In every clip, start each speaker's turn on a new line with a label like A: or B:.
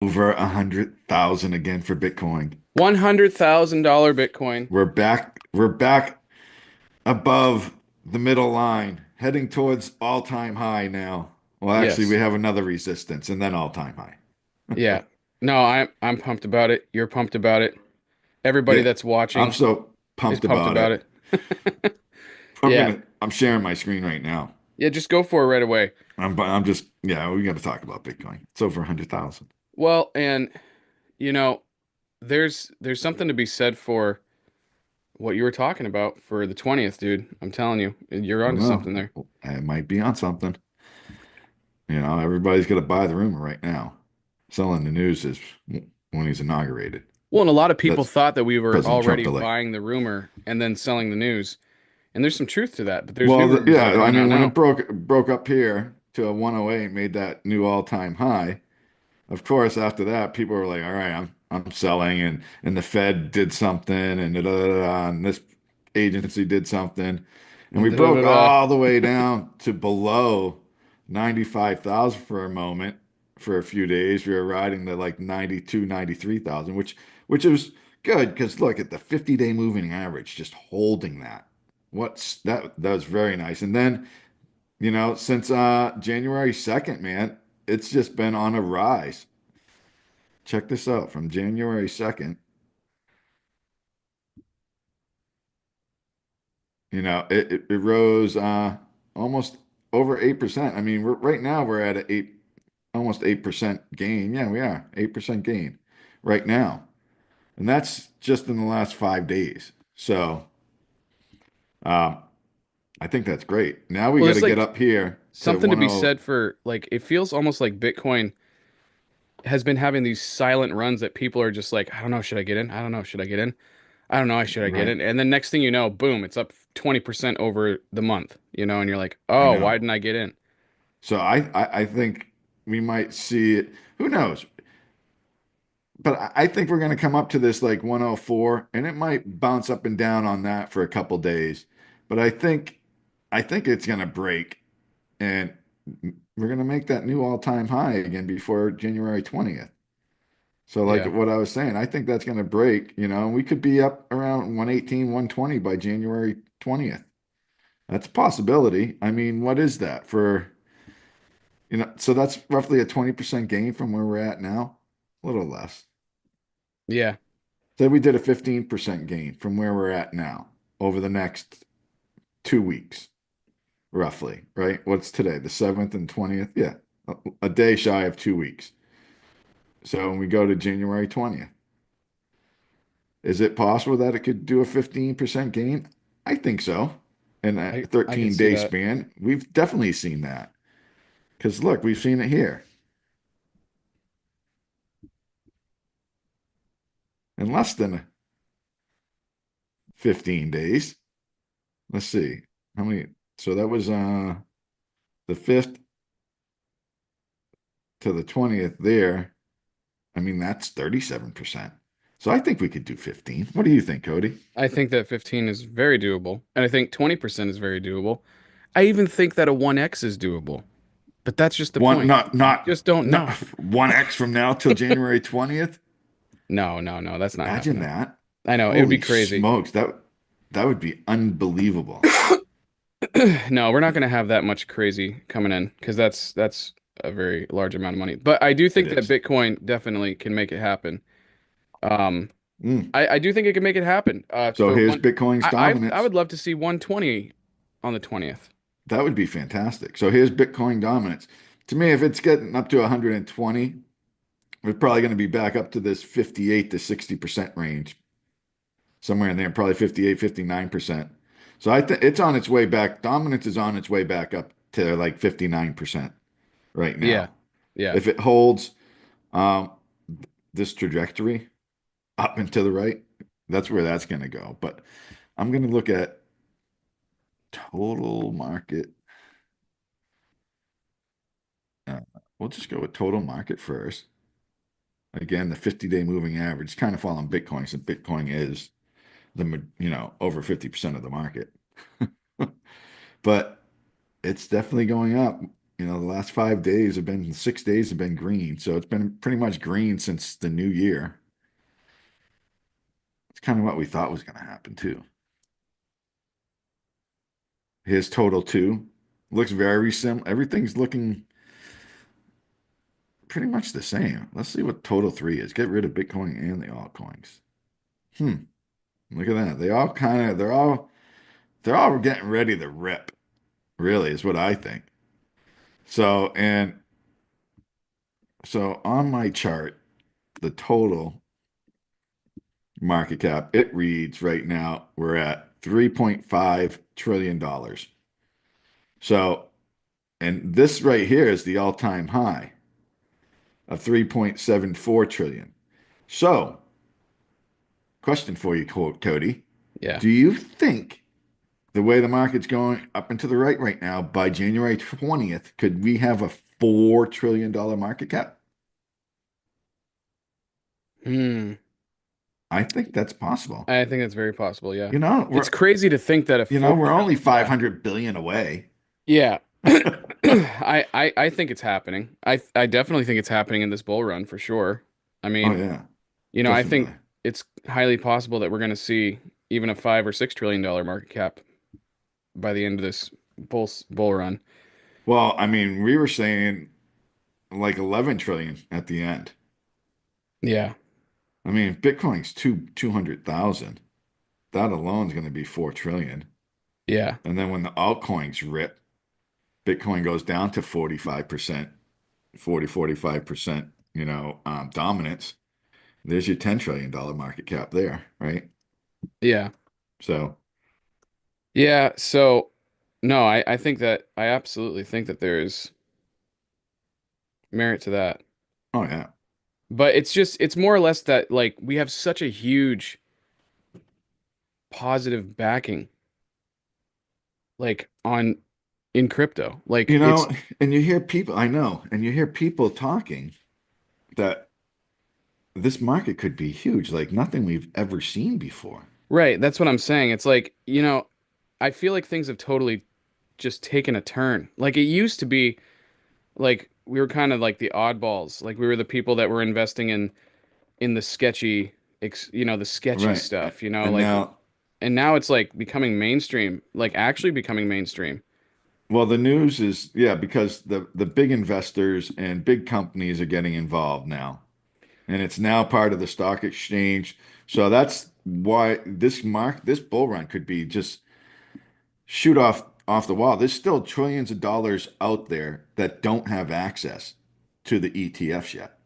A: Over 100,000 again for Bitcoin.
B: $100,000 Bitcoin.
A: We're back above the middle line, heading towards all-time high now. Well, actually, we
B: Yes.
A: have another resistance and then all-time high.
B: Yeah. No, I'm pumped about it. You're pumped about it. Everybody
A: Yeah,
B: that's
A: I'm
B: watching
A: so
B: is
A: pumped
B: pumped
A: about
B: about
A: it.
B: it.
A: I'm
B: Yeah.
A: gonna, I'm sharing my screen right now.
B: Yeah, just go for it right away.
A: I'm just, yeah, we got to talk about Bitcoin. It's over 100,000.
B: Well, and you know, there's something to be said for what you were talking about for the 20th, dude. I'm telling you, you're
A: I don't
B: onto something
A: know.
B: there.
A: It might be on something. Everybody's gonna buy the rumor right now. Selling the news is when he's inaugurated.
B: Well, and a lot of people
A: That's
B: thought that we were
A: President Trump
B: already
A: delay.
B: buying the rumor and then selling the news. And there's some truth to that, but there's new
A: Well,
B: rumors that are
A: yeah, I
B: coming out
A: mean, when
B: now.
A: it broke up here to a 108, made that new all-time high. Of course, after that, people were like, "All right, I'm selling," and the Fed did something, and and this agency did something, and we broke
B: Da-da-da-da.
A: all the way down to below 95,000 for a moment. For a few days, we were riding to like 92, 93,000, which was good because look at the 50-day moving average, just holding that. What's that? That was very nice. And then, since January 2nd, man, it's just been on a rise. Check this out from January 2nd. It rose almost over 8%. I mean, right now we're at a eight almost 8% gain. Yeah, we are 8% gain right now. And that's just in the last 5 days. So I think that's great. Now we
B: Well,
A: got
B: there's
A: to get
B: like
A: up here to
B: something to be
A: 10.
B: said for like it feels almost like Bitcoin has been having these silent runs that people are just like, I don't know, should I get in? I don't know, should I get in? I don't know, should I get
A: Right.
B: in? And then next thing you know, boom, it's up 20% over the month, and you're like,
A: I
B: oh, why
A: know.
B: didn't I get in?
A: So I think we might see it. Who knows? But I think we're going to come up to this like 104, and it might bounce up and down on that for a couple days. But I think it's going to break, and we're going to make that new all-time high again before January 20th. So like
B: Yeah.
A: what I was saying, I think that's going to break, and we could be up around 118, 120 by January 20th. That's a possibility. I mean, what is that so that's roughly a 20% gain from where we're at now, a little less.
B: Yeah.
A: Say we did a 15% gain from where we're at now over the next 2 weeks, roughly, right? What's today? The 7th and 20th? Yeah, a day shy of 2 weeks. So when we go to January 20th, is it possible that it could do a 15% gain? I think so. In a
B: I could see
A: 13-day
B: that.
A: span, we've definitely seen that. Because look, we've seen it here in less than 15 days. Let's see. How many? So that was the 5th to the 20th there. I mean, that's 37%. So I think we could do 15. What do you think, Cody?
B: I think that 15 is very doable, and I think 20% is very doable. I even think that a 1x is doable, but that's just the
A: One,
B: point.
A: not, not,
B: Just don't
A: not
B: know.
A: 1x from now till January 20th.
B: No, no, no, that's not
A: Imagine
B: happening.
A: that.
B: I know, it would be
A: Holy
B: crazy.
A: smokes. That would be unbelievable.
B: No, we're not going to have that much crazy coming in because that's a very large amount of money. But I do
A: It
B: think that
A: is.
B: Bitcoin definitely can make it happen. Um,
A: Mm.
B: I do think it can make it happen.
A: So
B: For
A: here's
B: one,
A: Bitcoin's
B: I
A: dominance.
B: would love to see 120 on the 20th.
A: That would be fantastic. So here's Bitcoin dominance. To me, if it's getting up to 120, we're probably going to be back up to this 58 to 60% range, somewhere in there, probably 58, 59%. So I think it's on its way back. Dominance is on its way back up to like 59% right
B: Yeah,
A: now.
B: yeah.
A: If it holds um, this trajectory up and to the right, that's where that's going to go. But I'm going to look at total market. Uh, we'll just go with total market first. Again, the 50-day moving average kind of following Bitcoin, since Bitcoin is over 50% of the market. But it's definitely going up. The last 5 days have been 6 days have been green. So it's been pretty much green since the new year. It's kind of what we thought was going to happen too. His total two looks very similar. Everything's looking pretty much the same. Let's see what total three is. Get rid of Bitcoin and the altcoins. Hmm. Look at that. They're all getting ready to rip, really, is what I think. So on my chart, the total market cap, it reads right now, we're at $3.5 trillion. So, and this right here is the all-time high of 3.74 trillion. So, question for you, Cody.
B: Yeah.
A: Do you think the way the market's going up and to the right now, by January 20th, could we have a $4 trillion market cap?
B: Hmm.
A: I think that's possible.
B: I think that's very possible. Yeah.
A: You know,
B: It's
A: we're
B: crazy to think that a four
A: we're only
B: trillion. Yeah.
A: 500 billion away.
B: Yeah. I think it's happening. I definitely think it's happening in this bull run for sure. I
A: Oh
B: mean,
A: yeah,
B: I think
A: definitely.
B: it's highly possible that we're going to see even a $5 or $6 trillion market cap by the end of this bull run.
A: Well, I mean, we were saying like 11 trillion at the end.
B: Yeah.
A: I mean, if Bitcoin's 200,000. That alone is going to be 4 trillion.
B: Yeah.
A: And then when the altcoins rip, Bitcoin goes down to 45%, 45%, dominance. There's your $10 trillion market cap there, right?
B: Yeah.
A: So,
B: Yeah. So, no, I think that I absolutely think that there's merit to that.
A: oh yeah.
B: But it's more or less that like we have such a huge positive backing like on in crypto. Like
A: You
B: it's
A: know, and you hear people, I know, and you hear people talking that this market could be huge, like nothing we've ever seen before.
B: right, that's what I'm saying. It's like, I feel like things have totally just taken a turn. Like it used to be like we were kind of like the oddballs. Like we were the people that were investing in the sketchy the sketchy
A: Right.
B: stuff,
A: And
B: like
A: now,
B: and now it's like becoming mainstream, like actually becoming mainstream.
A: well, the news is, yeah, because the big investors and big companies are getting involved now. And it's now part of the stock exchange. So that's why this bull run could be just shoot off the wall. There's still trillions of dollars out there that don't have access to the ETFs yet.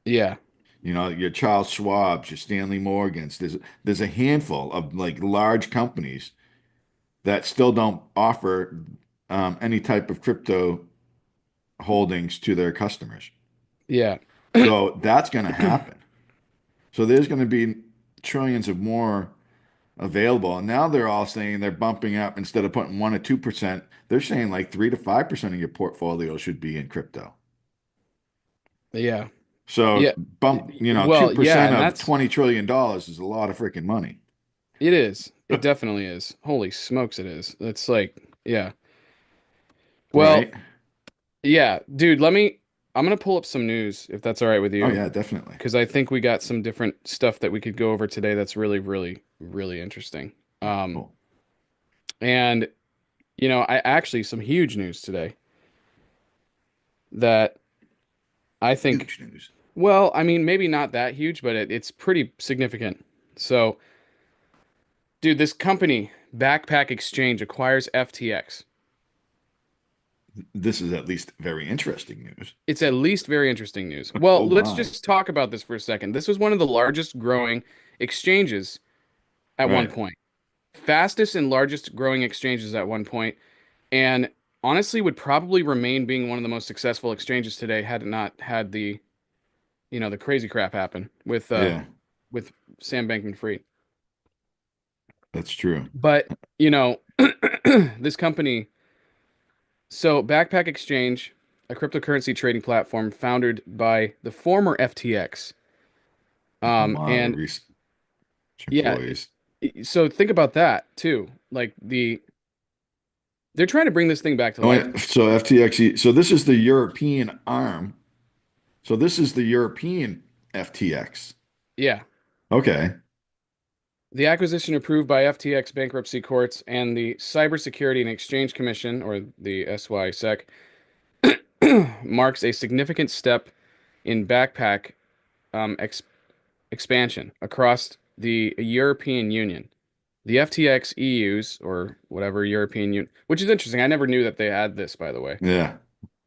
B: Yeah.
A: Your Charles Schwab's, your Stanley Morgan's. There's a handful of like large companies that still don't offer any type of crypto holdings to their customers.
B: Yeah.
A: So that's going to happen. So there's going to be trillions of more available. And now they're all saying they're bumping up instead of putting 1 or 2%, they're saying like 3 to 5% of your portfolio should be in crypto.
B: Yeah.
A: So
B: Yeah.
A: bump,
B: Well, yeah,
A: 2%
B: and
A: of
B: that's
A: $20 trillion is a lot of freaking money.
B: it is. It definitely is. Holy smokes, it is. It's like, yeah. Well,
A: Right?
B: yeah, dude, I'm gonna pull up some news if that's all right with
A: Oh
B: you,
A: yeah, definitely.
B: because I think we got some different stuff that we could go over today that's really, really, really interesting. Um,
A: Cool.
B: and I actually some huge news today that I think,
A: Huge news.
B: well, I mean, maybe not that huge, but it's pretty significant. So, dude, this company, Backpack Exchange, acquires FTX.
A: This is at least very interesting news.
B: It's at least very interesting news. Well,
A: Oh
B: let's
A: my.
B: just talk about this for a second. This was one of the largest growing exchanges at one
A: Right.
B: point, fastest and largest growing exchanges at one point, and honestly would probably remain being one of the most successful exchanges today had it not had the crazy crap happen
A: Yeah,
B: with Sam Bankman-Fried.
A: that's true.
B: But, this company, so Backpack Exchange, a cryptocurrency trading platform founded by the former FTX.
A: A lot of
B: And
A: research
B: yeah,
A: employees.
B: so think about that too. Like They're trying to bring this thing back to
A: Oh,
B: life.
A: yeah. So FTX, so this is the European arm. So this is the European FTX.
B: Yeah.
A: Okay.
B: The acquisition approved by FTX bankruptcy courts and the Cybersecurity and Exchange Commission, or the SYSEC, marks a significant step in backpack ex expansion across the European Union. The FTX EU's, or whatever European Union, which is interesting. I never knew that they had this, by the way.
A: Yeah.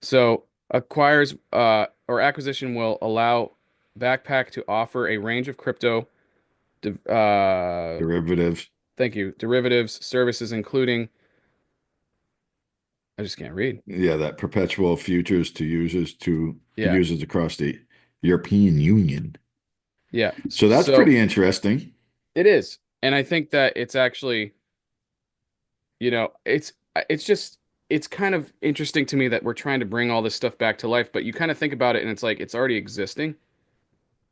B: So acquires or acquisition will allow Backpack to offer a range of crypto,
A: Derivatives.
B: thank you, derivatives services, including I just can't read.
A: Yeah, that perpetual futures to
B: Yeah,
A: users across the European Union.
B: yeah.
A: So that's
B: So
A: pretty interesting,
B: it is, and I think that it's actually, it's just it's kind of interesting to me that we're trying to bring all this stuff back to life, but you kind of think about it, and it's like it's already existing.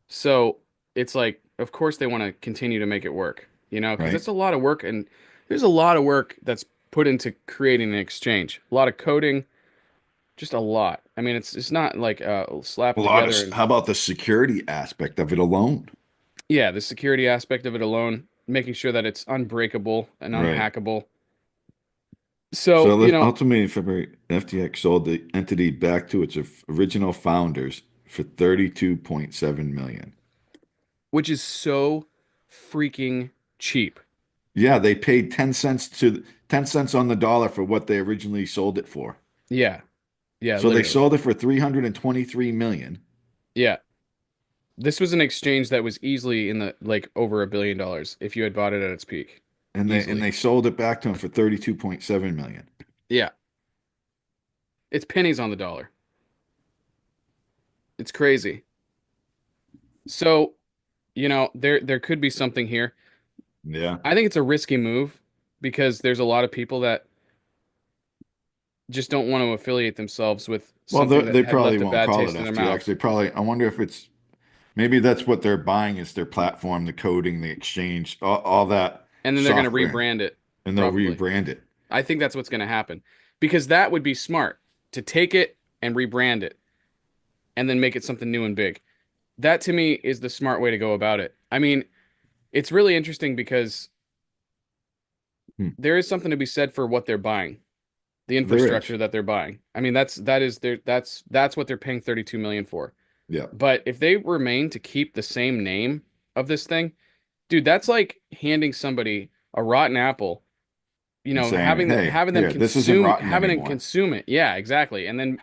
B: So it's like, of course, they want to continue to make it work, because
A: right?
B: it's a lot of work, and there's a lot of work that's put into creating an exchange. A lot of coding, just a lot. I mean, it's not like
A: A
B: slapped
A: lot of,
B: together and
A: how about the security aspect of it alone?
B: yeah, the security aspect of it alone, making sure that it's unbreakable and
A: Right.
B: unhackable. So,
A: So ultimately in February, FTX sold the entity back to its original founders for 32.7 million.
B: which is so freaking cheap.
A: Yeah, they paid 10 cents on the dollar for what they originally sold it for.
B: Yeah, yeah,
A: So they
B: literally.
A: sold it for 323 million
B: Yeah. This was an exchange that was easily in the like over $1 billion if you had bought it at its peak.
A: and
B: Easily.
A: they sold it back to him for 32.7 million.
B: Yeah. It's pennies on the dollar. It's crazy. So, there could be something here.
A: Yeah.
B: I think it's a risky move because there's a lot of people that just don't want to affiliate themselves with
A: Well,
B: something that
A: they
B: had
A: probably
B: left a
A: won't
B: bad
A: call it
B: taste in their
A: FTX.
B: mouth.
A: They probably, I wonder if it's, maybe that's what they're buying is their platform, the coding, the exchange, all that
B: And then they're going to
A: software,
B: rebrand it,
A: and they'll
B: probably.
A: rebrand it.
B: I think that's what's going to happen because that would be smart to take it and rebrand it and then make it something new and big. That to me is the smart way to go about it. I mean, it's really interesting because
A: Hmm.
B: there is something to be said for what they're buying, the
A: There is.
B: infrastructure that they're buying. I mean, that's what they're paying 32 million for.
A: Yeah.
B: But if they remain to keep the same name of this thing, dude, that's like handing somebody a rotten apple,
A: And saying,
B: having the,
A: hey,
B: having them
A: here, this isn't
B: consume
A: rotten
B: having them
A: anymore.
B: consume it. Yeah, exactly. And then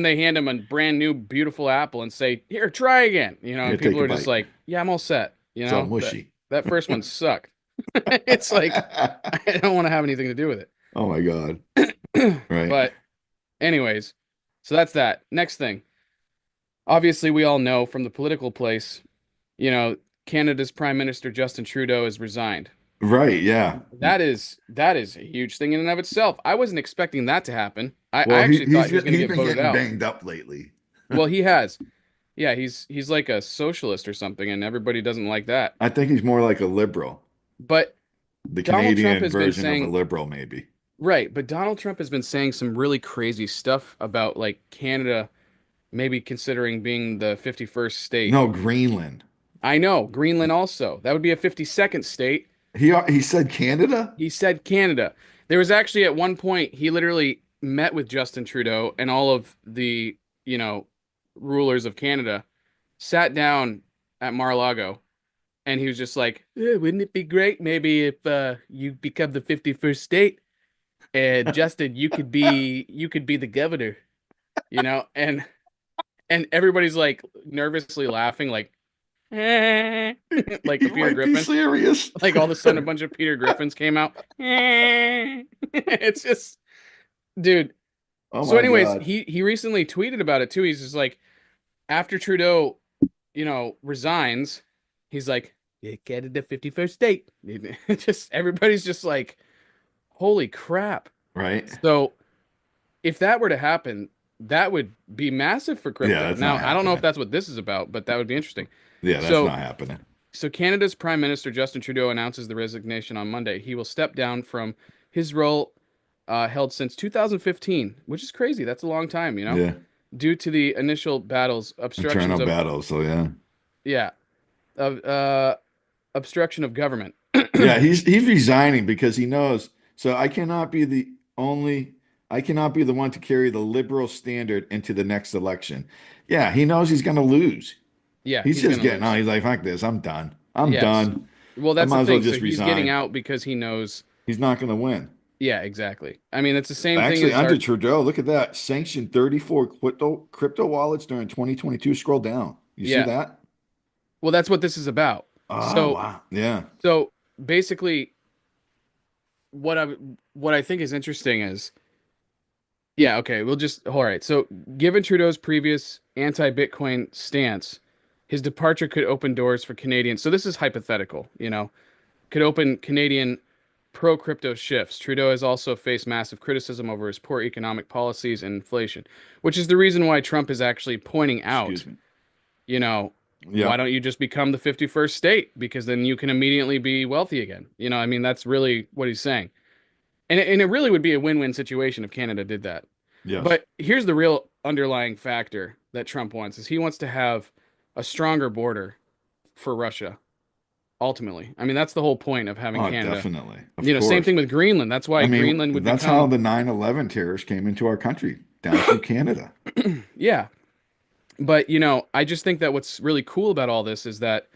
B: they hand them a brand new beautiful apple and say, "Here, try again."
A: Here,
B: And
A: take
B: people
A: a
B: are just
A: bite.
B: like, "Yeah, I'm all set."
A: It's all
B: That
A: mushy.
B: that first one sucked. It's like I don't want to have anything to do with
A: Oh my God.
B: it.
A: Right.
B: But anyways, so that's that. Next thing. Obviously, we all know from the political place, you know, Canada's Prime Minister Justin Trudeau has resigned.
A: Right. Yeah.
B: That is a huge thing in and of itself. I wasn't expecting that to happen. I
A: Well,
B: actually thought he was going to
A: he's
B: get
A: been
B: voted
A: getting
B: out.
A: banged up lately.
B: Well, he has. Yeah, he's like a socialist or something, and everybody doesn't like that.
A: I think he's more like a liberal,
B: But
A: the
B: Donald Trump
A: Canadian
B: has been
A: version of a
B: saying,
A: liberal, maybe.
B: right, but Donald Trump has been saying some really crazy stuff about like Canada maybe considering being the 51st state.
A: No, Greenland.
B: I know, Greenland also. That would be a 52nd state.
A: He said Canada?
B: He said Canada. There was actually at one point he literally met with Justin Trudeau and all of the, rulers of Canada, sat down at Mar-a-Lago, and he was just like, wouldn't it be great maybe if you become the 51st state and Justin, you could be the governor, and everybody's like nervously laughing like like
A: He
B: the Peter
A: might be
B: Griffin.
A: serious.
B: Like all of a sudden a bunch of Peter Griffins came out. It's just dude.
A: Oh
B: So
A: my
B: anyways,
A: God.
B: he recently tweeted about it too. He's just like after Trudeau, resigns, he's like, yeah, Canada 51st state. Just everybody's just like, holy crap.
A: Right?
B: So if that were to happen, that would be massive for
A: Yeah,
B: crypto.
A: that's not
B: Now, I don't know if
A: happening.
B: that's what this is about, but that would be interesting.
A: Yeah, that's
B: So
A: not happening.
B: So Canada's Prime Minister Justin Trudeau announces the resignation on Monday. He will step down from his role held since 2015, which is crazy. That's a long time,
A: Yeah.
B: due to the initial battles, obstructions
A: Internal
B: of,
A: battle. So yeah.
B: yeah, of obstruction of government.
A: Yeah, he's resigning because he knows. So only I cannot be the one to carry the liberal standard into the next election. Yeah, he knows he's gonna lose.
B: Yeah,
A: He's
B: he's
A: just
B: gonna
A: getting on.
B: lose.
A: He's like, fuck this, I'm done. I'm
B: Yes.
A: done.
B: Well,
A: I
B: that's the
A: might as well
B: thing. So
A: just
B: he's getting
A: resign.
B: out because he knows.
A: He's not gonna win.
B: Yeah, exactly. I mean, it's the same thing
A: Actually,
B: as
A: under
B: our.
A: Trudeau, look at that. Sanctioned 34 crypto wallets during 2022. Scroll down. You see
B: Yeah.
A: that?
B: Well, that's what this is about.
A: Oh,
B: So,
A: wow. Yeah.
B: so basically, what I what I think is interesting is, yeah, okay, we'll just all right. So, given Trudeau's previous anti-Bitcoin stance, his departure could open doors for Canadians. So this is hypothetical, could open Canadian pro-crypto shifts. Trudeau has also faced massive criticism over his poor economic policies and inflation, which is the reason why Trump is actually pointing out,
A: Excuse me.
B: you know, why
A: Yeah.
B: don't you just become the 51st state? Because then you can immediately be wealthy again. I mean, that's really what he's saying. And it really would be a win-win situation if Canada did that.
A: Yes.
B: But here's the real underlying factor that Trump wants is he wants to have a stronger border for Russia, ultimately. I mean, that's the whole point of having
A: Oh,
B: Canada.
A: definitely. Of
B: Same
A: course.
B: thing with Greenland. That's why
A: I mean,
B: Greenland would
A: that's how
B: become,
A: the 9/11 terrorists came into our country, down through Canada.
B: yeah. But, I just think that what's really cool about all this is that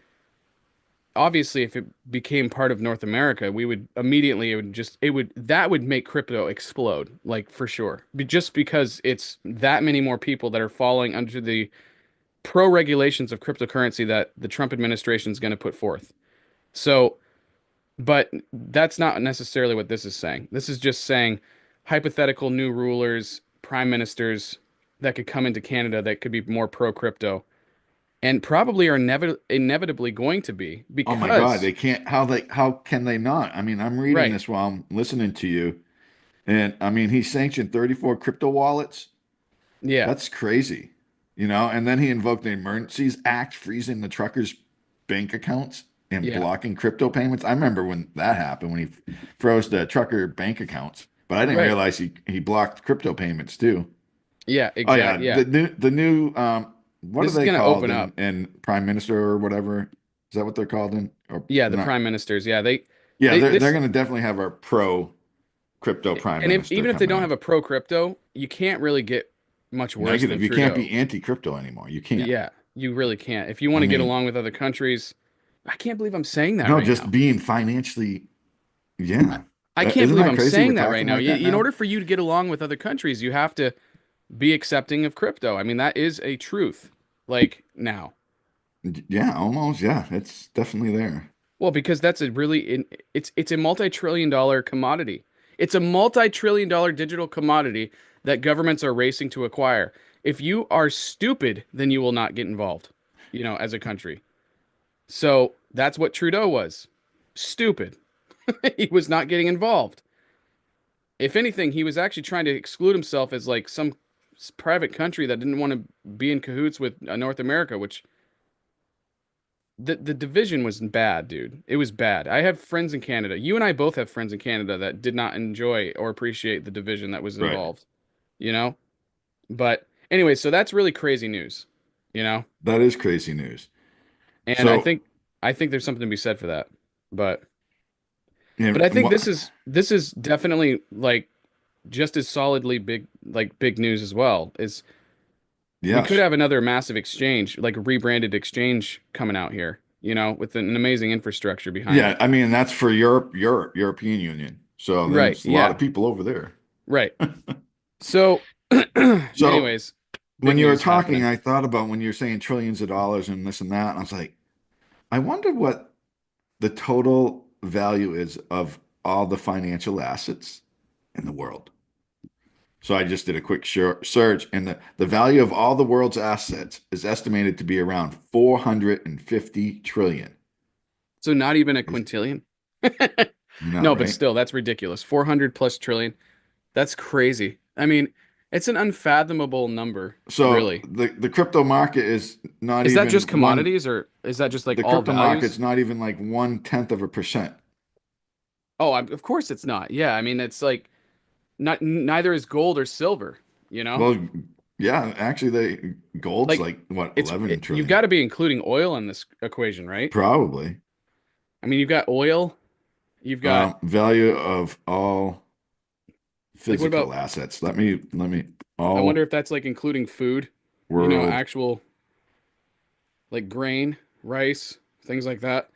B: obviously if it became part of North America, we would immediately, that would make crypto explode, like for sure. Just because it's that many more people that are falling under the pro regulations of cryptocurrency that the Trump administration is going to put forth. So, but that's not necessarily what this is saying. This is just saying hypothetical new rulers, prime ministers that could come into Canada that could be more pro crypto and probably are inevitably going to be
A: Oh my God,
B: because,
A: they can't, how can they not? I mean, I'm reading
B: right.
A: this while I'm listening to you. And I mean, he sanctioned 34 crypto wallets.
B: Yeah.
A: That's crazy. And then he invoked the Emergencies Act, freezing the truckers' bank accounts and
B: Yeah.
A: blocking crypto payments. I remember when that happened, when he froze the trucker bank accounts. But I didn't
B: Right.
A: realize he blocked crypto payments too.
B: Yeah.
A: Oh
B: Exactly.
A: yeah,
B: Yeah.
A: the new what are
B: This is
A: they
B: going to
A: called
B: open up.
A: in Prime Minister or whatever? Is that what they're called in or
B: Yeah. The
A: not?
B: prime ministers. Yeah.
A: Yeah, they're
B: This,
A: going to definitely have our pro crypto Prime
B: and if
A: Minister
B: even if they
A: coming
B: don't have
A: in.
B: a pro crypto, you can't really get much worse than
A: Negative. You can't
B: Trudeau.
A: be anti-crypto anymore. You can't.
B: Yeah, you really can't. If you want
A: I
B: to get
A: mean,
B: along with other countries, I can't believe I'm saying that
A: no,
B: right
A: just
B: now.
A: being financially,
B: I,
A: yeah.
B: I can't
A: Isn't
B: believe
A: that
B: I'm
A: crazy? We're
B: saying that right
A: talking
B: now.
A: like that
B: In
A: now.
B: order for you to get along with other countries, you have to be accepting of crypto. I mean, that is a truth. Like now.
A: Yeah, almost. Yeah, it's definitely there.
B: Well, because that's a it's a multi-trillion dollar commodity. It's a multi-trillion dollar digital commodity that governments are racing to acquire. If you are stupid, then you will not get involved, as a country. So that's what Trudeau was. Stupid. He was not getting involved. If anything, he was actually trying to exclude himself as like some private country that didn't want to be in cahoots with North America, which the division was bad, dude. It was bad. I have friends in Canada. You and I both have friends in Canada that did not enjoy or appreciate the division that was
A: Right.
B: involved, you know? But anyway, so that's really crazy news, you know?
A: That is crazy news.
B: And I
A: So,
B: think I think there's something to be said for that. But
A: yeah,
B: but I think this is definitely like just as solidly big news as well. Is we could
A: yes.
B: have another massive exchange, like a rebranded exchange coming out here, with an amazing infrastructure behind
A: Yeah,
B: it.
A: I mean that's for European Union. So
B: Right.
A: there's a lot
B: Yeah.
A: of people over there.
B: Right. So,
A: So
B: anyways, big
A: when you were
B: news
A: talking,
B: happening.
A: I thought about when you're saying trillions of dollars and this and that, and I was like, I wonder what the total value is of all the financial assets in the world. So I just did a quick search, and the value of all the world's assets is estimated to be around 450 trillion.
B: So not even a
A: Is-
B: quintillion.
A: No,
B: No, but
A: right?
B: still, that's ridiculous. 400 plus trillion. That's crazy. I mean, it's an unfathomable number,
A: So
B: really.
A: the crypto market is not
B: Is that just
A: even one,
B: commodities or is that just like
A: the
B: all
A: crypto market's
B: values?
A: not even like 1/10 of a percent.
B: Oh, of course it's not. Yeah, I mean, it's like neither is gold or silver, you know?
A: Well, yeah, actually, gold's
B: Like
A: like what, 11
B: you've
A: trillion?
B: got to be including oil in this equation, right?
A: Probably.
B: I mean, you've got oil, you've got
A: Value of all
B: like what
A: physical
B: about
A: assets. Let me
B: I wonder
A: all
B: if that's like including food,
A: world.
B: actual like grain, rice, things like that.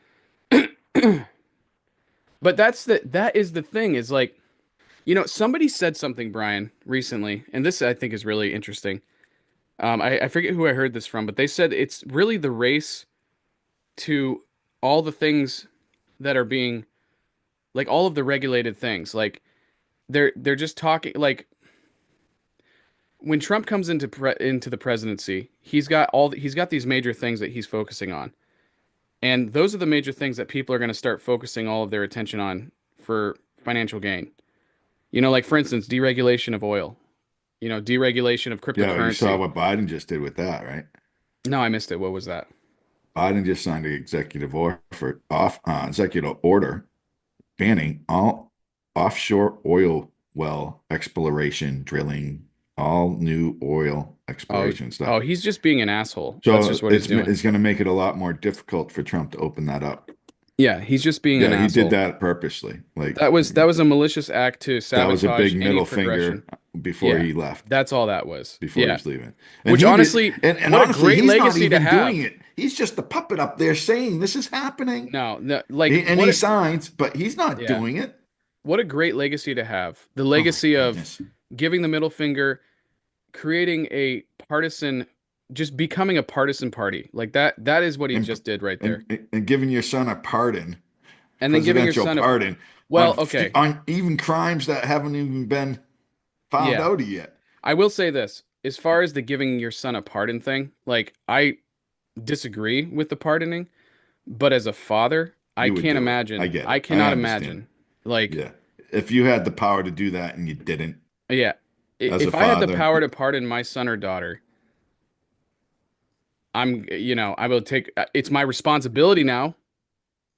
B: But that is the thing is like, somebody said something, Brian, recently, and this I think is really interesting. I forget who I heard this from, but they said it's really the race to all the things that are being like all of the regulated things. Like they're just talking like when Trump comes into the presidency, he's got these major things that he's focusing on. And those are the major things that people are going to start focusing all of their attention on for financial gain. Like for instance, deregulation of oil, deregulation of
A: Yeah, you saw
B: cryptocurrency.
A: what Biden just did with that, right?
B: No, I missed it. What was that?
A: Biden just signed an executive order banning all offshore oil well exploration, drilling, all new oil
B: Oh,
A: exploration stuff.
B: oh, he's just being an asshole. That's just
A: So
B: what he's doing.
A: it's going to make it a lot more difficult for Trump to open that up.
B: Yeah, he's just being an
A: Yeah, he did
B: asshole.
A: that purposely. Like
B: That was a malicious act to
A: that was a
B: sabotage
A: big
B: any
A: middle
B: progression.
A: finger before
B: Yeah,
A: he left,
B: that's all that was.
A: before he
B: Yeah,
A: was leaving. And
B: which
A: he did,
B: honestly,
A: and
B: what a
A: honestly,
B: great
A: he's not
B: legacy to
A: even doing
B: have.
A: it. He's just a puppet up there saying this is happening.
B: No, no, like
A: And he signs, but he's not
B: yeah,
A: doing it.
B: what a great legacy to have. The
A: Oh my
B: legacy of
A: goodness.
B: giving the middle finger, creating a partisan, just becoming a partisan party. Like that is what he
A: And
B: just did right there.
A: and giving your son a pardon,
B: And then giving your
A: presidential
B: son a,
A: pardon
B: well, okay,
A: on even crimes that haven't even been found
B: yeah.
A: out yet.
B: I will say this, as far as the giving your son a pardon thing, like I disagree with the pardoning, but as a father, I
A: You would
B: can't
A: do it. I
B: imagine.
A: get
B: I
A: it. I
B: cannot
A: understand.
B: imagine. Like,
A: Yeah. If you had the power to do that and you didn't,
B: yeah,
A: as a
B: if I had the
A: father,
B: power to pardon my son or daughter, I will take it's my responsibility now,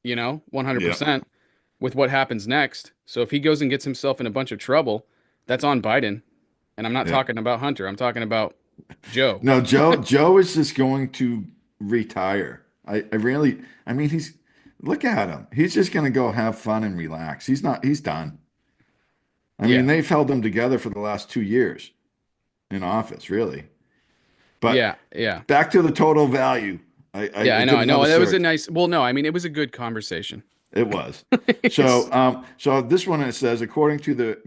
A: yeah,
B: 100% with what happens next. So if he goes and gets himself in a bunch of trouble, that's on Biden. And I'm not
A: yeah.
B: talking about Hunter. I'm talking about Joe.
A: No, Joe is just going to retire. I really, I mean, look at him. He's just going to go have fun and relax. He's done. I mean,
B: Yeah.
A: they've held him together for the last 2 years in office, really. But
B: Yeah. Yeah.
A: back to the total value.
B: Yeah,
A: I
B: I know.
A: did
B: I know.
A: another
B: That was a
A: search.
B: nice, well, no, I mean, it was a good conversation.
A: It was.
B: It's,
A: So this one it says, according to the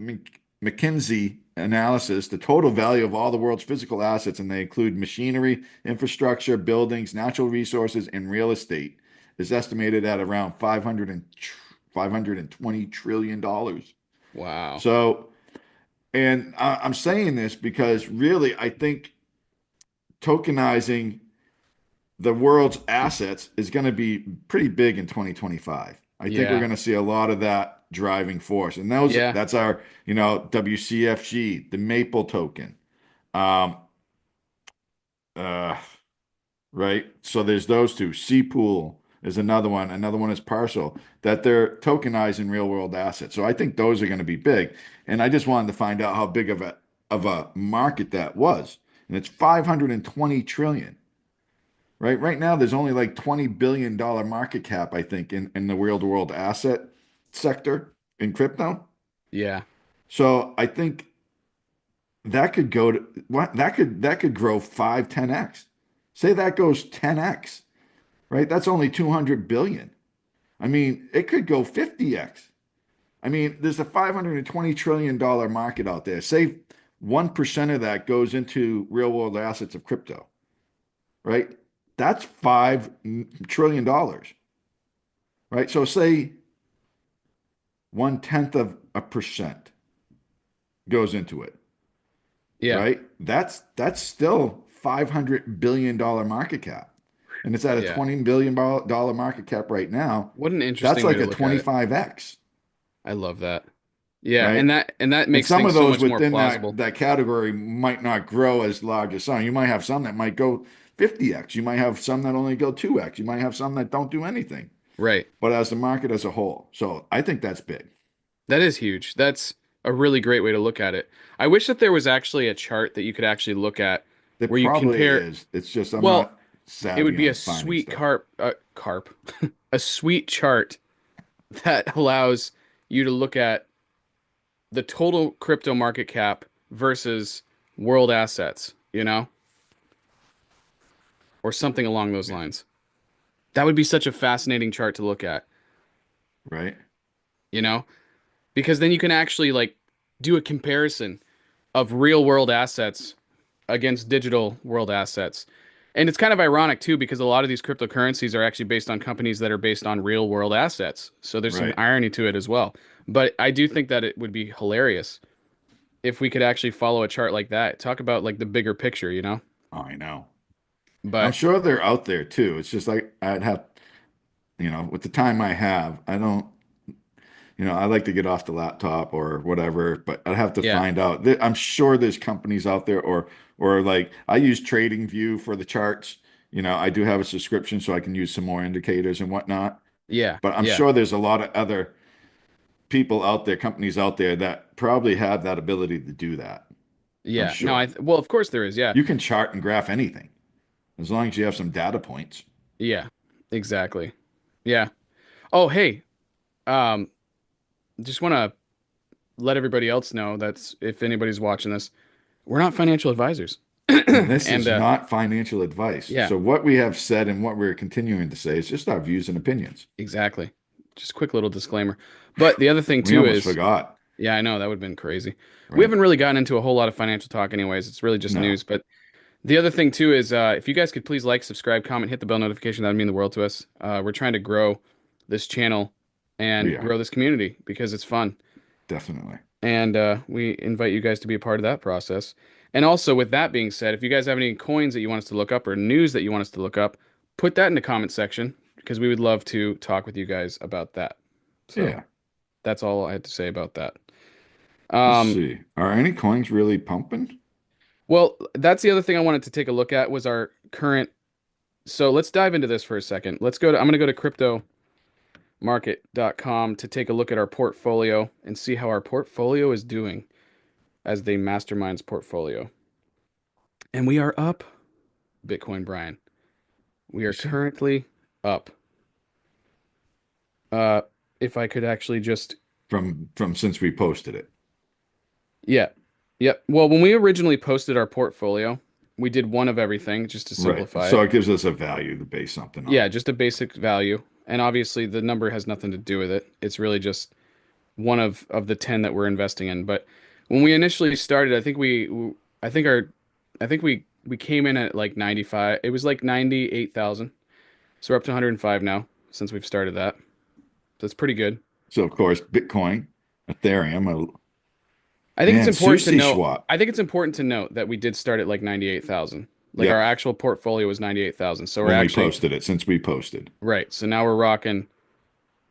A: McKinsey analysis, the total value of all the world's physical assets, and they include machinery, infrastructure, buildings, natural resources, and real estate, is estimated at around 520 trillion dollars.
B: wow.
A: So, and I'm saying this because really, I think tokenizing the world's assets is going to be pretty big in 2025. I think we're
B: Yeah.
A: going to see a lot of that driving force. And those
B: Yeah.
A: that's our, WCFG, the Maple token. Um, uh, right? So there's those two. C Pool is another one. Another one is Parcel that they're tokenizing real world assets. So I think those are going to be big. And I just wanted to find out how big of a market that was. And it's 520 trillion. Right now, there's only like $20 billion market cap, I think, in the real world asset sector in crypto.
B: Yeah.
A: So I think that could go to what that could grow 5, 10x. Say that goes 10x, right? That's only 200 billion. I mean, it could go 50x. I mean, there's a $520 trillion market out there. Say 1% of that goes into real world assets of crypto, right? That's $5 trillion, right? So say 0.1% goes into it,
B: Yeah.
A: right? That's still $500 billion market cap. And it's at a
B: Yeah.
A: $20 billion market cap right now.
B: What an
A: That's
B: interesting way
A: like
B: to
A: a
B: look at it.
A: 25x,
B: I love that. Yeah,
A: right?
B: and that
A: And
B: makes
A: some
B: things
A: of
B: so
A: those
B: much more
A: within
B: plausible.
A: that category might not grow as large as some. You might have some that might go 50x. You might have some that only go 2x. You might have some that don't do anything.
B: Right.
A: But as the market as a whole. So I think that's big.
B: That is huge. That's a really great way to look at it. I wish that there was actually a chart that you could actually look at
A: There
B: where you
A: probably
B: compare.
A: is. It's just I'm
B: Well,
A: not
B: it would
A: savvy
B: be a
A: on finding
B: sweet
A: stuff.
B: carp, a sweet chart that allows you to look at the total crypto market cap versus world assets, or something along those
A: Yeah.
B: lines. That would be such a fascinating chart to look at,
A: Right?
B: you know, because then you can actually like do a comparison of real world assets against digital world assets. And it's kind of ironic too, because a lot of these cryptocurrencies are actually based on companies that are based on real world assets. So there's some
A: Right.
B: irony to it as well. But I do think that it would be hilarious if we could actually follow a chart like that. Talk about like the bigger picture.
A: Oh, I know. I'm
B: But
A: sure they're out there too. It's just like I'd have, with the time I have, I don't, I like to get off the laptop or whatever, but I'd have to
B: yeah,
A: find out. I'm sure there's companies out there or like I use Trading View for the charts. I do have a subscription so I can use some more indicators and whatnot.
B: yeah,
A: But I'm
B: yeah,
A: sure there's a lot of other people out there, companies out there that probably have that ability to do that. I'm
B: yeah. No,
A: sure.
B: well, of course there is. Yeah,
A: You can chart and graph anything as long as you have some data points.
B: yeah, exactly. Yeah. Oh, hey, um, just want to let everybody else know that's if anybody's watching this, we're not financial advisors.
A: And this
B: And
A: is not financial advice.
B: yeah,
A: So what we have said and what we're continuing to say is just our views and opinions.
B: exactly. Just quick little disclaimer. But the other thing
A: We
B: too
A: almost
B: is,
A: forgot,
B: yeah, I know that would have been crazy. We
A: right?
B: haven't really gotten into a whole lot of financial talk anyways. It's really just
A: No,
B: news. But the other thing too is if you guys could please like, subscribe, comment, hit the bell notification, that would mean the world to us. We're trying to grow this channel
A: we
B: and
A: are
B: grow this community because it's fun.
A: definitely.
B: And we invite you guys to be a part of that process. And also, with that being said, if you guys have any coins that you want us to look up or news that you want us to look up, put that in the comment section because we would love to talk with you guys about that. So
A: Yeah.
B: that's all I had to say about that.
A: Let's
B: Um,
A: see. Are any coins really pumping?
B: well, that's the other thing I wanted to take a look at was our current. So let's dive into this for a second. I'm going to go to cryptomarket.com to take a look at our portfolio and see how our portfolio is doing as the mastermind's portfolio. And we are up, Bitcoin Brian. We
A: You
B: are
A: see,
B: currently up. Uh, if I could actually just,
A: from since we posted it.
B: yeah, yep. Well, when we originally posted our portfolio, we did one of everything just to
A: Right.
B: simplify
A: So
B: it.
A: it gives us a value to base something on.
B: Yeah, just a basic value. And obviously the number has nothing to do with it. It's really just one of the 10 that we're investing in. But when we initially started, I think our, I think we came in at like 95. It was like 98,000. So we're up to 105 now since we've started that. So it's pretty good.
A: So of course, Bitcoin, Ethereum,
B: I think it's
A: and
B: important to
A: SUSI
B: note.
A: swap.
B: I think it's important to note that we did start at like 98,000. Like our
A: Yep.
B: actual portfolio was 98,000. So we're
A: When we
B: actually
A: posted it, since we posted.
B: right. So now we're rocking,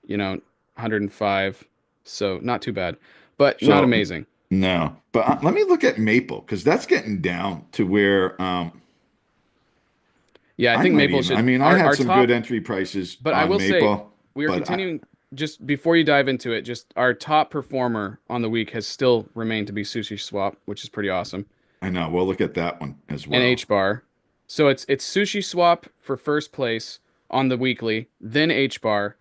B: 105. So not too bad, but not
A: So
B: amazing.
A: no, but let me look at Maple because that's getting down to where
B: Yeah, I
A: I
B: think
A: might
B: Maple
A: even. I
B: should
A: mean, I
B: our
A: had
B: our
A: some good
B: top,
A: entry prices
B: but I
A: on
B: will say
A: Maple,
B: we are
A: but
B: continuing just before you dive into it, just our top performer on the week has still remained to be Sushi Swap, which is pretty awesome.
A: I know we'll look at that one as
B: And
A: well.
B: HBAR. So it's Sushi Swap for first place on the weekly, then HBAR,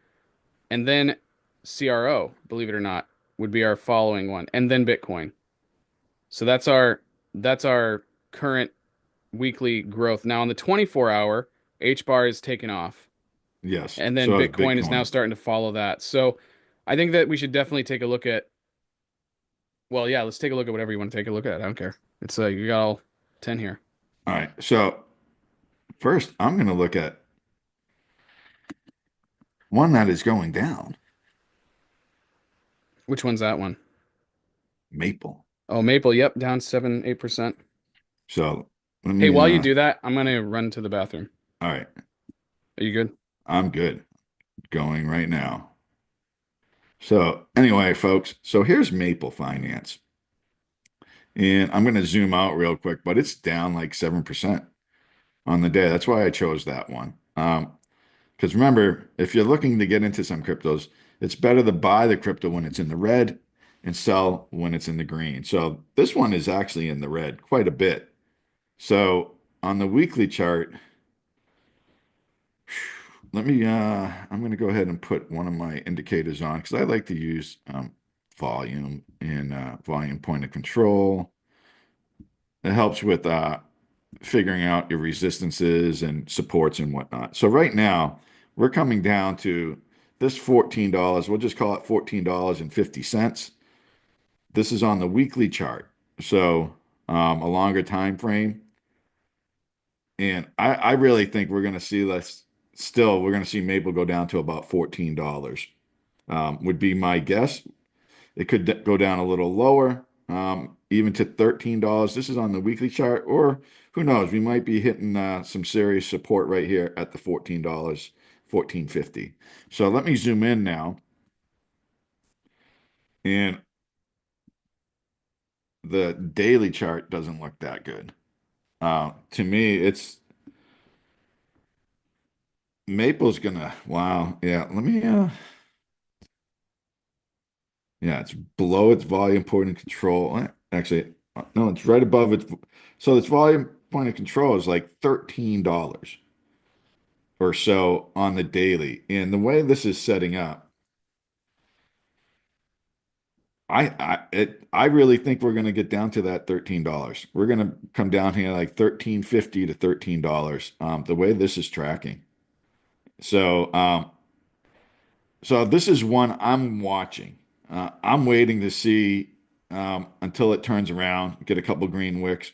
B: and then CRO, believe it or not, would be our following one, and then Bitcoin. So that's our current weekly growth. Now on the 24-hour, HBAR is taken off,
A: Yes,
B: and then
A: so is
B: Bitcoin is now
A: Bitcoin.
B: starting to follow that. So I think that we should definitely take a look at. Well, yeah, let's take a look at whatever you want to take a look at. I don't care. It's you got all 10 here.
A: All right, so first I'm going to look at one that is going down,
B: Which one's that one?
A: Maple.
B: Oh, Maple. Yep, down 7, 8%.
A: So let
B: Hey,
A: me.
B: while you do that, I'm gonna run to the bathroom.
A: All right,
B: Are you good?
A: I'm good. Going right now. So anyway, folks, so here's Maple Finance. And I'm going to zoom out real quick, but it's down like 7% on the day. That's why I chose that one. Because remember, if you're looking to get into some cryptos, it's better to buy the crypto when it's in the red and sell when it's in the green. So this one is actually in the red quite a bit. So on the weekly chart, I'm going to go ahead and put one of my indicators on because I like to use volume and volume point of control. It helps with figuring out your resistances and supports and whatnot. So right now, we're coming down to this $14. We'll just call it $14.50. This is on the weekly chart. So a longer time frame. And I really think we're going to see less. Still, we're going to see Maple go down to about $14, would be my guess. It could go down a little lower, even to $13. This is on the weekly chart, or who knows? We might be hitting some serious support right here at the $14, 14.50. So let me zoom in now, and the daily chart doesn't look that good. To me, it's Maple's gonna, wow, yeah. Yeah, it's below its volume point of control. Actually, no, it's right above its. So its volume point of control is like $13 or so on the daily. And the way this is setting up, I really think we're going to get down to that $13. We're going to come down here like 13.50 to $13. The way this is tracking. So so this is one I'm watching. I'm waiting to see until it turns around, get a couple green wicks.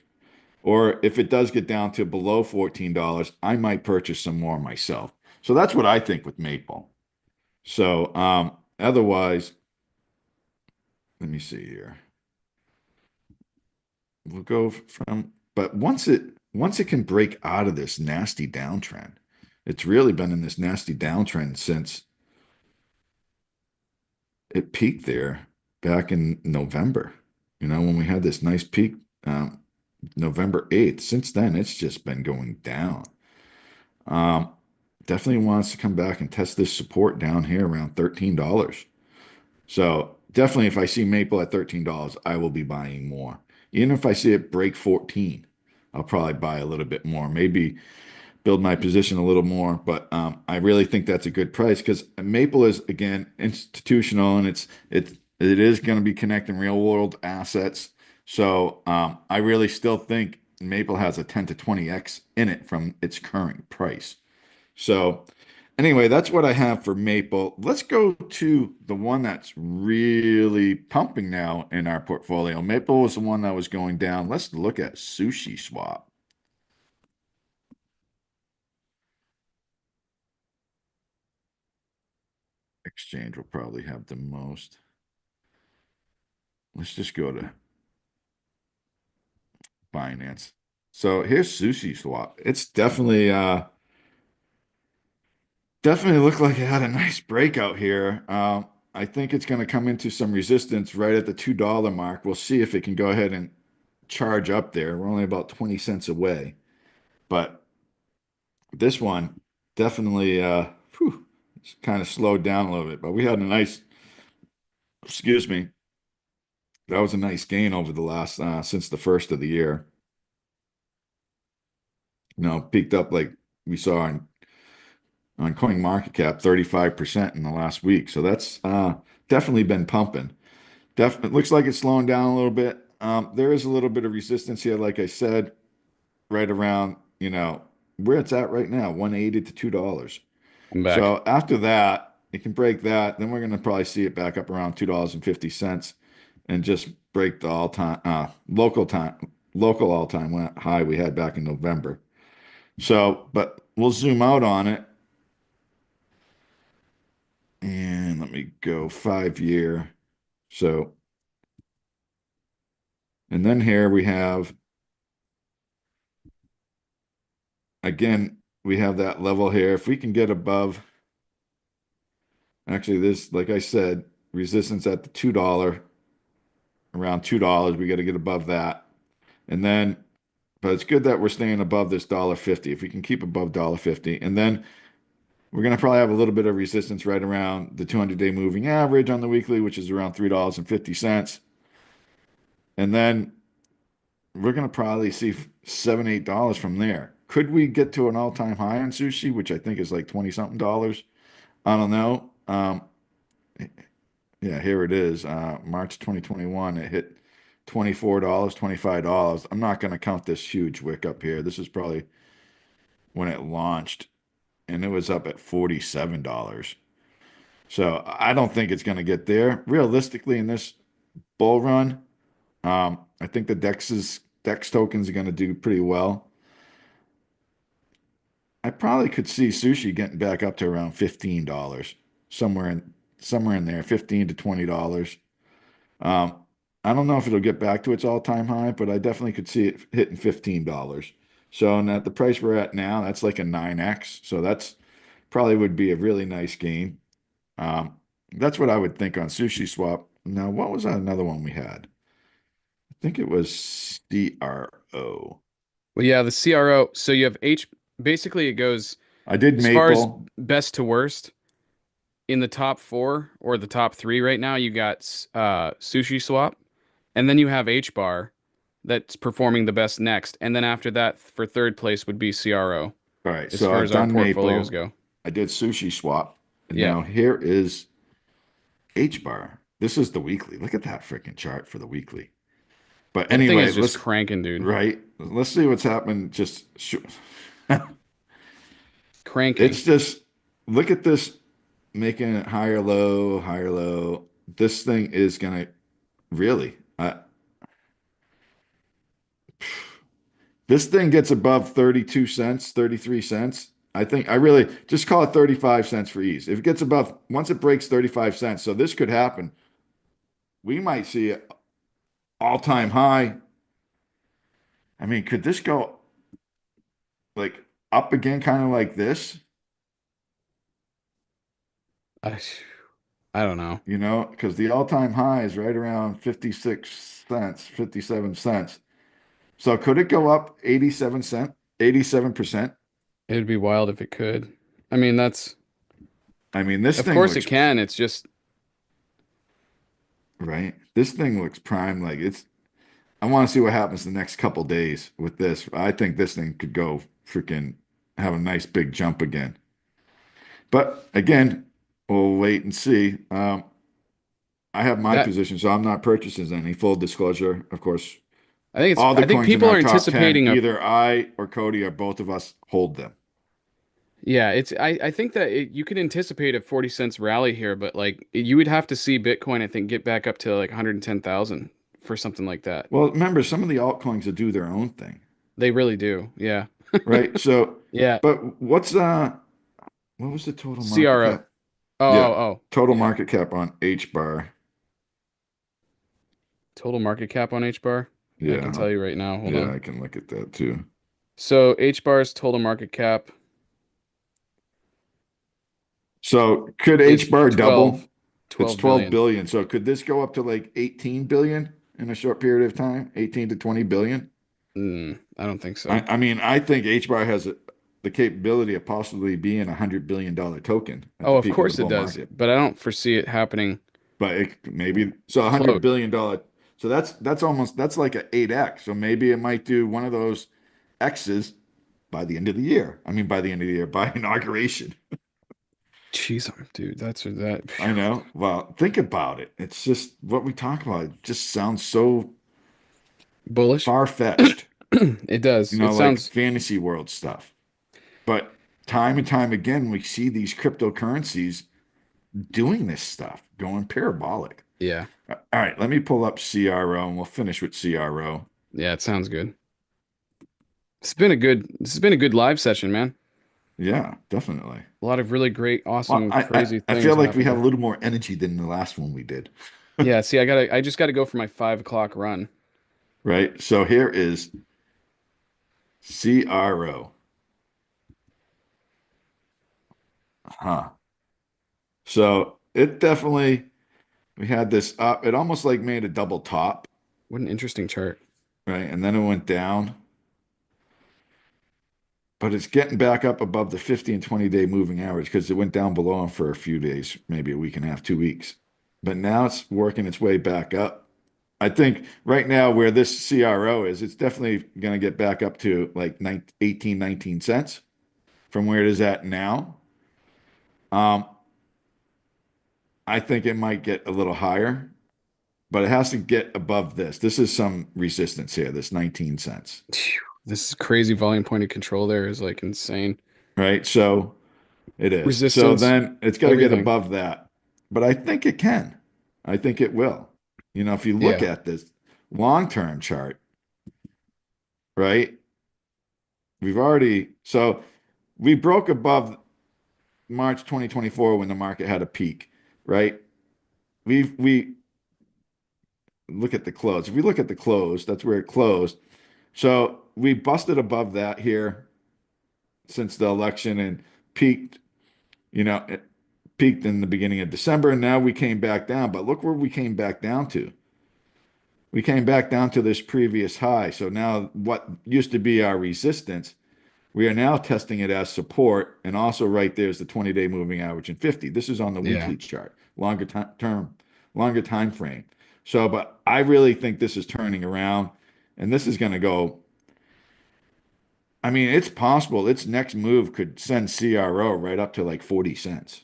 A: Or if it does get down to below $14, I might purchase some more myself. So that's what I think with Maple. So otherwise, let me see here. We'll go from, but once it can break out of this nasty downtrend, it's really been in this nasty downtrend since it peaked there back in November. When we had this nice peak, November 8th. Since then, it's just been going down. Um, Definitely wants to come back and test this support down here around $13. So definitely, if I see Maple at $13, I will be buying more. Even if I see it break 14, I'll probably buy a little bit more. Maybe build my position a little more. But I really think that's a good price because Maple is again institutional and it is going to be connecting real world assets. So I really still think Maple has a 10 to 20x in it from its current price. So anyway, that's what I have for Maple. Let's go to the one that's really pumping now in our portfolio. Maple was the one that was going down. Let's look at Sushi Swap. Exchange will probably have the most. Let's just go to Binance. So here's Sushi Swap. It's definitely looked like it had a nice breakout here. I think it's going to come into some resistance right at the $2 mark. We'll see if it can go ahead and charge up there. We're only about 20 cents away. But this one definitely it's kind of slowed down a little bit. But we had a nice, excuse me, that was a nice gain over the last since the first of the year. Peaked up like we saw on CoinMarketCap 35% in the last week. So that's definitely been pumping. Definitely looks like it's slowing down a little bit. There is a little bit of resistance here, like I said, right around, where it's at right now, 180 to $2.
B: I'm back.
A: So after that, it can break that. Then we're going to probably see it back up around $2.50 and just break the local all-time high we had back in November. So, but we'll zoom out on it. And let me go 5 year. So, and then here we have, again, we have that level here. If we can get above, actually, this, like I said, resistance at the $2, around $2, we got to get above that. And then, but it's good that we're staying above this $1.50. If we can keep above $1.50, and then We're going to probably have a little bit of resistance right around the 200-day moving average on the weekly, which is around $3.50. And 50 cents. And then we're going to probably see $7, $8 from there. Could we get to an all-time high on sushi, which I think is like 20 something dollars? I don't know. Yeah, here it is. March 2021, it hit $24, $25. I'm not going to count this huge wick up here. This is probably when it launched, and it was up at $47. So I don't think it's going to get there. Realistically, in this bull run, I think the Dex tokens are going to do pretty well. I probably could see sushi getting back up to around $15, somewhere in somewhere in there, $15 to $20. Um, I don't know if it'll get back to its all-time high, but I definitely could see it hitting $15. So, and at the price we're at now, that's like a 9x. So that's probably would be a really nice gain. Um, that's what I would think on Sushi Swap. Now, what was that another one we had? I think it was CRO.
B: Well, yeah, the CRO. So you have H. Basically, it goes
A: I did
B: as far as
A: Maple.
B: best to worst in the top four or the top three right now. You got Sushi Swap, and then you have HBAR that's performing the best next, and then after that, for third place would be CRO
A: All right,
B: as
A: so
B: far
A: I've
B: as our
A: done
B: portfolios
A: Maple.
B: go.
A: I did Sushi Swap. And
B: Yeah,
A: now here is HBAR. This is the weekly. Look at that freaking chart for the weekly. But
B: that thing
A: anyway,
B: is just cranking, dude.
A: right, let's see what's happened.
B: Cranking.
A: It's just, look at this making it higher, low, higher, low. This thing is gonna really, this thing gets above 32 cents, 33 cents. I think I really just call it 35 cents for ease. If it gets above, once it breaks 35 cents, so this could happen. We might see an all-time high. I mean, could this go like up again, kind of like this?
B: I, I don't know.
A: Because the all-time high is right around 56 cents, 57 cents. So could it go up 87 cent, 87%?
B: It'd be wild if it could. I mean, that's
A: I mean, this
B: of
A: thing
B: course it
A: looks
B: can. It's just
A: right. This thing looks prime. Like I want to see what happens the next couple days with this. I think this thing could go freaking have a nice big jump again. But again, we'll wait and see. I have my
B: that.
A: position, so I'm not purchasing any. Full disclosure, of course,
B: I think it's.
A: all the
B: I think
A: coins in
B: people
A: our
B: are
A: top 10,
B: anticipating a.
A: either I or Cody or both of us hold them.
B: Yeah, it's. I think that you could anticipate a 40 cents rally here, but like you would have to see Bitcoin, I think, get back up to like 110,000 for something like that.
A: Well, remember, some of the altcoins that do their own thing,
B: They really do. Yeah.
A: right? So,
B: Yeah.
A: but what was the total market
B: CRO.
A: cap?
B: Oh,
A: Yeah,
B: oh, oh.
A: total
B: Yeah.
A: market cap on HBAR.
B: Total market cap on HBAR. I can
A: Yeah,
B: tell you right now. Hold
A: yeah,
B: on.
A: I can look at that too.
B: So HBAR's total market cap
A: So could
B: is
A: HBAR double? It's
B: 12
A: 12
B: billion.
A: billion. So could this go up to like 18 billion in a short period of time? 18 to 20 billion?
B: I don't think so.
A: I mean, I think HBAR has the capability of possibly being $100 billion token at
B: Oh,
A: the
B: of
A: peak of the
B: course it
A: bull
B: does,
A: market.
B: but I don't foresee it happening
A: But it maybe so $100
B: close.
A: billion. So that's like a 8x. So maybe it might do one of those X's by the end of the year. I mean, by the end of the year, by inauguration.
B: Jeez, dude, that's that.
A: I
B: Phew.
A: know. Well, think about it. It's just what we talk about. It just sounds so
B: Bullish.
A: far-fetched,
B: It does. It
A: like
B: sounds,
A: fantasy world stuff. But time and time again, we see these cryptocurrencies doing this stuff, going parabolic.
B: yeah,
A: All right, let me pull up CRO and we'll finish with CRO.
B: yeah, it sounds good. This has been a good live session, man.
A: Yeah, definitely.
B: A lot of really great,
A: Well,
B: awesome,
A: I, I,
B: crazy
A: I
B: things
A: feel like we have
B: happening.
A: a little more energy than the last one we did,
B: Yeah, see, I just gotta go for my 5 o'clock run.
A: right? So here is CRO. Huh. So it definitely, we had this up. It almost like made a double top,
B: What an interesting chart.
A: right? And then it went down. but it's getting back up above the 50 and 20-day moving average because it went down below them for a few days, maybe a week and a half, 2 weeks. But now it's working its way back up. I think right now where this CRO is, it's definitely going to get back up to like 18, 19 cents from where it is at now. Um, I think it might get a little higher, but it has to get above this. This is some resistance here, this 19 cents,
B: Phew. This crazy volume point of control there is like insane.
A: right? So it is. So
B: Resistance,
A: then it's got to get
B: everything.
A: above that. But I think it can. I think it will. If you look
B: Yeah.
A: at this long-term chart, right? So we broke above March 2024 when the market had a peak, right? We look at the close. If we look at the close, that's where it closed. So we busted above that here since the election and peaked, it peaked in the beginning of December, and now we came back down. But look where we came back down to. We came back down to this previous high. So now what used to be our resistance, we are now testing it as support. And also right there's the 20-day moving average and 50. This is on the
B: Yeah.
A: weekly chart, longer time frame. So, but I really think this is turning around and this is going to go. I mean, it's possible its next move could send CRO right up to like 40 cents.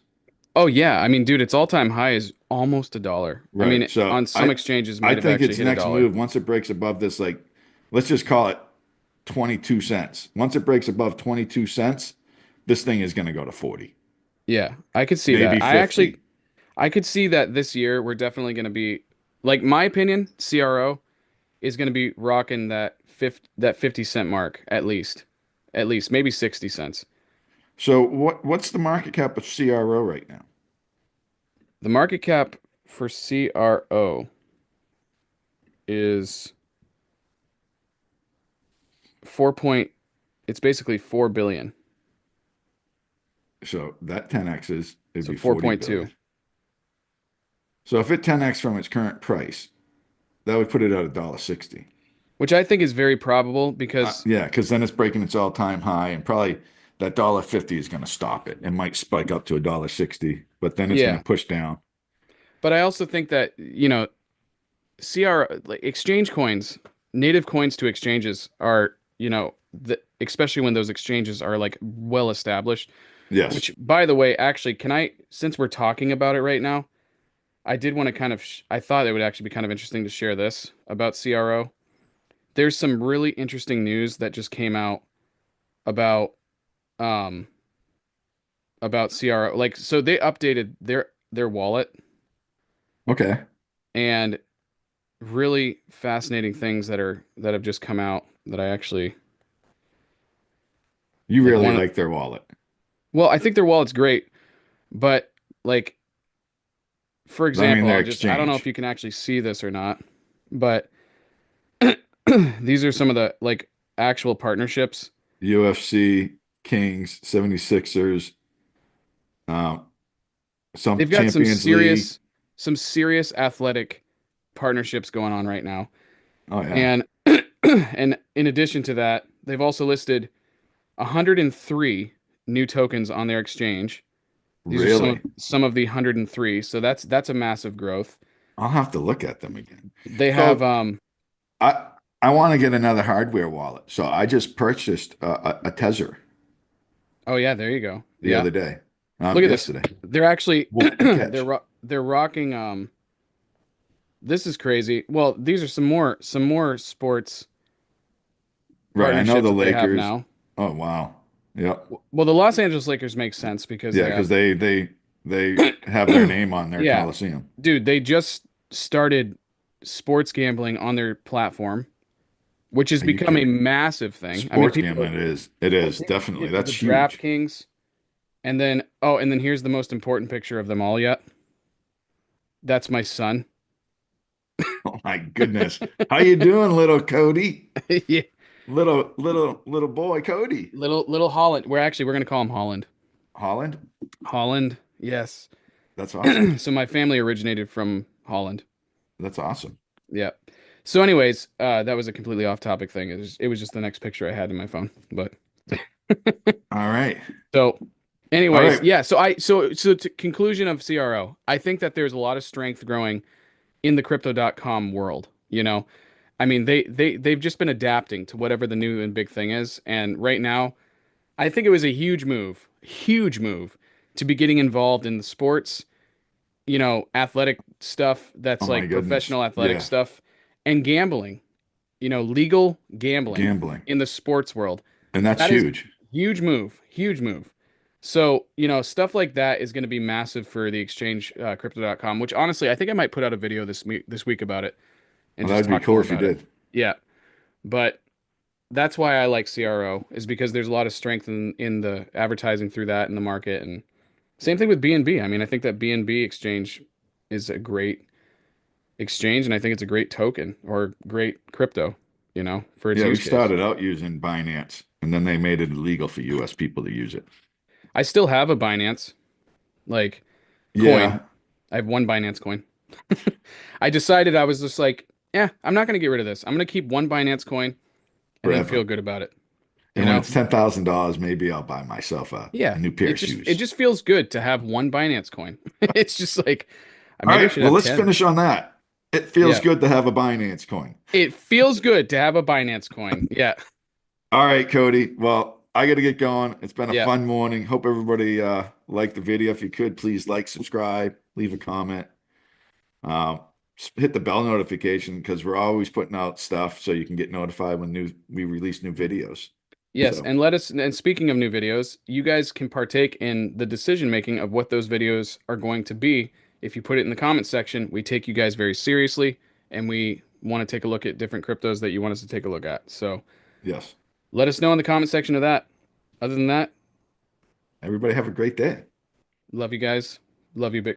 B: Oh yeah. I mean, dude, its all-time high is almost a dollar. I mean,
A: Right. So
B: on some exchanges
A: I
B: might have
A: think
B: actually
A: its
B: hit a
A: next
B: dollar.
A: move, once it breaks above this, like let's just call it 22 cents. Once it breaks above 22 cents, this thing is going to go to 40,
B: Yeah, I could see that.
A: maybe 50.
B: I could see that this year we're definitely going to be, like my opinion, CRO is going to be rocking that 50 cent mark at least maybe 60 cents.
A: So what's the market cap of CRO right now?
B: The market cap for CRO is 4 point, it's basically 4 billion.
A: So that 10x's, it'd
B: So
A: be 40 billion.
B: 4.2,
A: So if it 10x from its current price, that would put it at $1.60.
B: which I think is very probable because
A: Yeah, because then it's breaking its all-time high, and probably that $1.50 is going to stop it. It might spike up to $1.60, but then it's going
B: yeah.
A: to push down.
B: But I also think that, CR like exchange coins, native coins to exchanges are, especially when those exchanges are like well established,
A: Yes.
B: which by the way, actually, since we're talking about it right now, I did want to I thought it would actually be kind of interesting to share this about CRO. There's some really interesting news that just came out about, um, about CRO. Like, so they updated their wallet
A: Okay.
B: and really fascinating things that have just come out that I actually
A: You
B: like
A: really
B: one.
A: like their wallet.
B: Well, I think their wallet's great, but like for
A: I mean,
B: example,
A: their
B: I don't know if
A: exchange.
B: you can actually see this or not, but these are some of the like actual partnerships.
A: UFC, Kings, 76ers, um, some
B: They've got
A: Champions League.
B: some serious athletic partnerships going on right now.
A: Oh yeah.
B: And and in addition to that, they've also listed 103 new tokens on their exchange. These are
A: Really?
B: some of the 103, so that's a massive growth.
A: I'll have to look at them again.
B: They have
A: So I I want to get another hardware wallet. So I just purchased a Tether
B: oh yeah, there you go.
A: the
B: Yeah.
A: other day,
B: Look at this.
A: yesterday.
B: They're actually
A: Whooped the catch.
B: they're rocking this is crazy. Well, these are some more sports
A: Right. I know
B: partnerships
A: the
B: that they have
A: Lakers.
B: now.
A: Oh wow. Yep.
B: Well, the Los Angeles Lakers make sense because
A: Yeah,
B: they
A: because
B: have
A: they have their name on their
B: yeah.
A: Coliseum.
B: Dude, they just started sports gambling on their platform, which has
A: Are you
B: become a
A: kidding?
B: massive thing. I mean,
A: Sports gambling, it is. It is definitely.
B: the
A: That's huge.
B: DraftKings and then and then here's the most important picture of them all yet. That's my son.
A: Oh my goodness. How you doing, little Cody?
B: Yeah.
A: Little boy, Cody.
B: Little Holland. We're gonna call him Holland.
A: Holland?
B: Holland, yes.
A: That's awesome.
B: So my family originated from Holland.
A: That's awesome.
B: Yeah. So anyways, that was a completely off topic thing. It was just the next picture I had in my phone. But
A: All right.
B: So,
A: All
B: anyways,
A: right.
B: yeah. So to conclusion of CRO, I think that there's a lot of strength growing in the crypto.com world. I mean, they've just been adapting to whatever the new and big thing is, and right now, I think it was a huge move to be getting involved in the sports, athletic stuff that's
A: Oh my
B: like
A: goodness.
B: professional athletic
A: Yeah.
B: stuff and gambling, legal gambling
A: Gambling.
B: in the sports world.
A: And that's
B: That is
A: huge.
B: huge move, huge move. So, stuff like that is going to be massive for the exchange, crypto.com, which honestly, I think I might put out a video this week about it and
A: Well,
B: just
A: that'd be
B: talk
A: cool
B: more
A: if you
B: about it.
A: did.
B: Yeah. But that's why I like CRO is because there's a lot of strength in the advertising through that in the market. And same thing with BNB. I mean, I think that BNB exchange is a great exchange, and I think it's a great token or great crypto, for its
A: Yeah, we
B: use case.
A: started out using Binance, and then they made it illegal for US people to use it.
B: I still have a Binance like coin.
A: Yeah,
B: I have one Binance coin. I decided I was just like, yeah, I'm not going to get rid of this. I'm going to keep one Binance coin and then feel
A: forever.
B: good about it. You
A: And when
B: know?
A: it's $10,000, maybe I'll buy myself a
B: Yeah,
A: new pair
B: it
A: of
B: just
A: shoes.
B: just feels good to have one Binance coin. It's just like
A: All
B: maybe I
A: right,
B: should
A: well,
B: have
A: let's
B: 10.
A: finish on that. It feels
B: Yeah.
A: good to have a Binance coin.
B: It feels good to have a Binance coin. Yeah.
A: All right, Cody. Well, I got to get going. It's been a
B: Yeah.
A: fun morning. Hope everybody liked the video. If you could, please like, subscribe, leave a comment. Um, hit the bell notification because we're always putting out stuff so you can get notified when we release new videos.
B: Yes,
A: So,
B: and speaking of new videos, you guys can partake in the decision making of what those videos are going to be. If you put it in the comment section, we take you guys very seriously and we want to take a look at different cryptos that you want us to take a look at. So
A: yes.
B: let us know in the comment section of that. Other than that,
A: Everybody have a great day.
B: love you guys. Love you, Bitcoin.